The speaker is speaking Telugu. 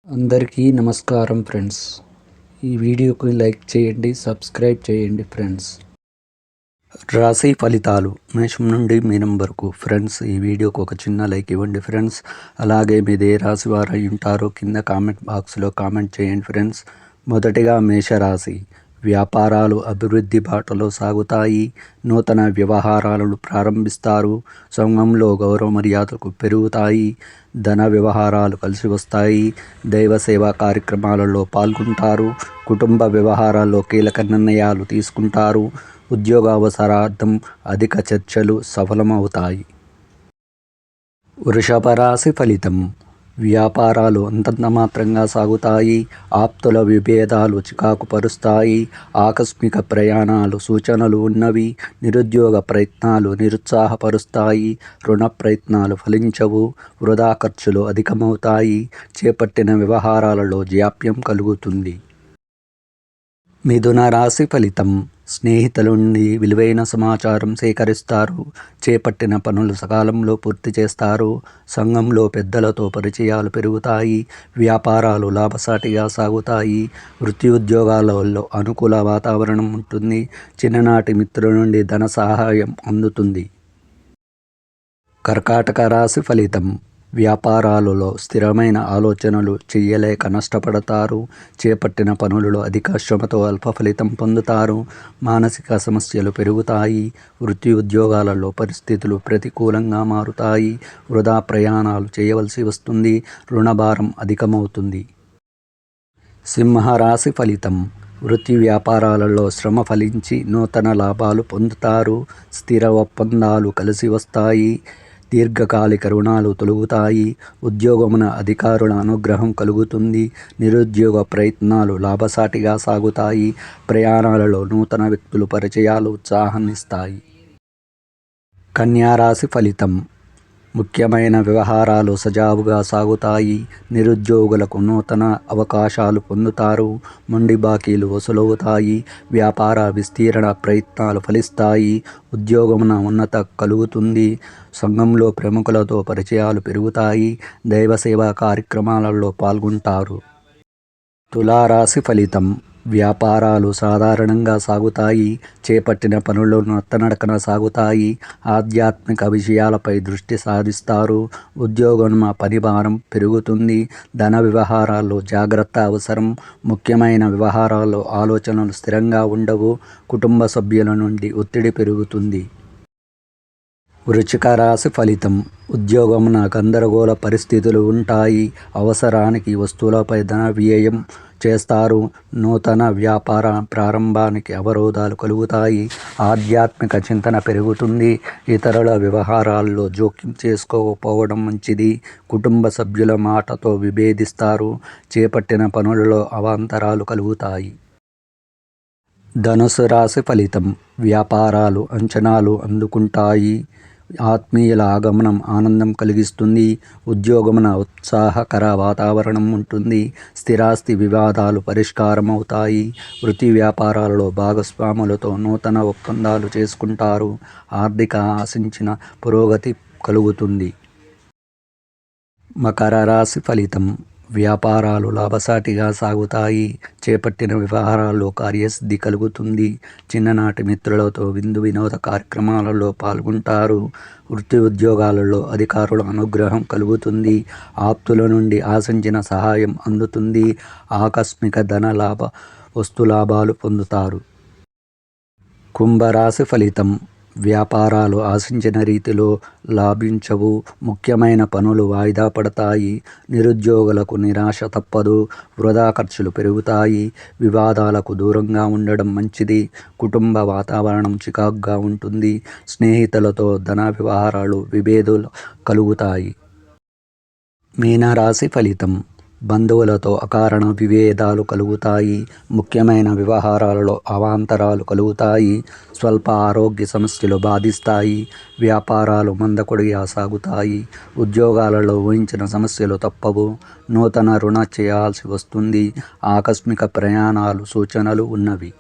అందరికీ నమస్కారం ఫ్రెండ్స్. ఈ వీడియోకి లైక్ చేయండి, సబ్స్క్రైబ్ చేయండి ఫ్రెండ్స్. రాశి ఫలితాలు మేషం నుండి మీనం వరకు. ఫ్రెండ్స్, ఈ వీడియోకి ఒక చిన్న లైక్ ఇవ్వండి ఫ్రెండ్స్. అలాగే మీదే రాశి వారు అయి ఉంటారో కింద కామెంట్ బాక్స్లో కామెంట్ చేయండి ఫ్రెండ్స్. మొదటిగా మేషరాశి. వ్యాపారాలు అభివృద్ధి బాటలో సాగుతాయి. నూతన వ్యవహారాలను ప్రారంభిస్తారు. సంఘంలో గౌరవ మర్యాదలు పెరుగుతాయి. ధన వ్యవహారాలు కలిసి వస్తాయి. దైవ సేవా కార్యక్రమాలలో పాల్గొంటారు. కుటుంబ వ్యవహారాల్లో కీలక నిర్ణయాలు తీసుకుంటారు. ఉద్యోగ అవసరార్థం అధిక చర్చలు సఫలమవుతాయి. వృషభ రాశి ఫలితం. వ్యాపారాలు అంతంత మాత్రంగా సాగుతాయి. ఆప్తుల విభేదాలు చికాకు పరుస్తాయి. ఆకస్మిక ప్రయాణాలు సూచనలు ఉన్నవి. నిరుద్యోగ ప్రయత్నాలు నిరుత్సాహపరుస్తాయి. రుణ ప్రయత్నాలు ఫలించవు. వృధా ఖర్చులు అధికమవుతాయి. చేపట్టిన వ్యవహారాలలో జాప్యం కలుగుతుంది. మిథున రాశి ఫలితం. స్నేహితుల నుండి విలువైన సమాచారం సేకరిస్తారు. చేపట్టిన పనులు సకాలంలో పూర్తి చేస్తారు. సంఘంలో పెద్దలతో పరిచయాలు పెరుగుతాయి. వ్యాపారాలు లాభసాటిగా సాగుతాయి. వృత్తి ఉద్యోగాలలో అనుకూల వాతావరణం ఉంటుంది. చిన్ననాటి మిత్రుల నుండి ధన సహాయం అందుతుంది. కర్కాటక రాశి ఫలితం. వ్యాపారాలలో స్థిరమైన ఆలోచనలు చేయలేక నష్టపడతారు. చేపట్టిన పనులలో అధిక శ్రమతో అల్ప ఫలితం పొందుతారు. మానసిక సమస్యలు పెరుగుతాయి. వృత్తి ఉద్యోగాలలో పరిస్థితులు ప్రతికూలంగా మారుతాయి. వృధా ప్రయాణాలు చేయవలసి వస్తుంది. రుణభారం అధికమవుతుంది. సింహరాశి ఫలితం. వృత్తి వ్యాపారాలలో శ్రమ ఫలించి నూతన లాభాలు పొందుతారు. స్థిర ఒప్పందాలు కలిసి వస్తాయి. దీర్ఘకాలిక రుణాలు తొలగుతాయి. ఉద్యోగమున అధికారుల అనుగ్రహం కలుగుతుంది. నిరుద్యోగ ప్రయత్నాలు లాభసాటిగా సాగుతాయి. ప్రయాణాలలో నూతన వ్యక్తులు పరిచయాలు ఉత్సాహాన్నిస్తాయి. కన్యా రాశి ఫలితం. ముఖ్యమైన వ్యవహారాలు సజావుగా సాగుతాయి. నిరుద్యోగులకు నూతన అవకాశాలు పొందుతారు. మొండి బాకీలు వసూలవుతాయి. వ్యాపార విస్తీరణ ప్రయత్నాలు ఫలిస్తాయి. ఉద్యోగమున ఉన్నత కలుగుతుంది. సంఘంలో ప్రముఖులతో పరిచయాలు పెరుగుతాయి. దైవ సేవా కార్యక్రమాలలో పాల్గొంటారు. తులారాశి ఫలితం. వ్యాపారాలు సాధారణంగా సాగుతాయి. చేపట్టిన పనులు నత్తనడకన సాగుతాయి. ఆధ్యాత్మిక విషయాలపై దృష్టి సాధిస్తారు. ఉద్యోగం పనిభారం పెరుగుతుంది. ధన వ్యవహారాల్లో జాగ్రత్త అవసరం. ముఖ్యమైన వ్యవహారాల్లో ఆలోచనలు స్థిరంగా ఉండవు. కుటుంబ సభ్యుల నుండి ఒత్తిడి పెరుగుతుంది. వృశ్చిక రాశి ఫలితం. ఉద్యోగమున గందరగోళ పరిస్థితులు ఉంటాయి. అవసరానికి వస్తువులపై ధన వ్యయం చేస్తారు. నూతన వ్యాపార ప్రారంభానికి అవరోధాలు కలుగుతాయి. ఆధ్యాత్మిక చింతన పెరుగుతుంది. ఇతరుల వ్యవహారాల్లో జోక్యం చేసుకోకపోవడం మంచిది. కుటుంబ సభ్యుల మాటతో విభేదిస్తారు. చేపట్టిన పనులలో అవాంతరాలు కలుగుతాయి. ధనుసు రాశి ఫలితం. వ్యాపారాలు అంచనాలు అందుకుంటాయి. ఆత్మీయుల ఆగమనం ఆనందం కలిగిస్తుంది. ఉద్యోగమున ఉత్సాహకర వాతావరణం ఉంటుంది. స్థిరాస్తి వివాదాలు పరిష్కారమవుతాయి. వృత్తి వ్యాపారాలలో భాగస్వాములతో నూతన ఒప్పందాలు చేసుకుంటారు. ఆర్థిక ఆశించిన పురోగతి కలుగుతుంది. మకర రాశి ఫలితం. వ్యాపారాలు లాభసాటిగా సాగుతాయి. చేపట్టిన వ్యవహారాల్లో కార్యసిద్ధి కలుగుతుంది. చిన్ననాటి మిత్రులతో విందు వినోద కార్యక్రమాలలో పాల్గొంటారు. వృత్తి ఉద్యోగాలలో అధికారుల అనుగ్రహం కలుగుతుంది. ఆప్తుల నుండి ఆశించిన సహాయం అందుతుంది. ఆకస్మిక ధన వస్తులాభాలు పొందుతారు. కుంభరాశి ఫలితం. వ్యాపారాలు ఆశించిన రీతిలో లాభించవు. ముఖ్యమైన పనులు వాయిదా పడతాయి. నిరుద్యోగులకు నిరాశ తప్పదు. వృధా ఖర్చులు పెరుగుతాయి. వివాదాలకు దూరంగా ఉండడం మంచిది. కుటుంబ వాతావరణం చికాకుగా ఉంటుంది. స్నేహితులతో ధన వ్యవహారాలు విభేదాలు కలుగుతాయి. మీనరాశి ఫలితం. బంధువులతో అకారణ విభేదాలు కలుగుతాయి. ముఖ్యమైన వ్యవహారాలలో అవాంతరాలు కలుగుతాయి. స్వల్ప ఆరోగ్య సమస్యలు బాధిస్తాయి. వ్యాపారాలు మందకొడిగా సాగుతాయి. ఉద్యోగాలలో ఊహించిన సమస్యలు తప్పవు. నూతన రుణ చేయాల్సి వస్తుంది. ఆకస్మిక ప్రయాణాలు సూచనలు ఉన్నవి.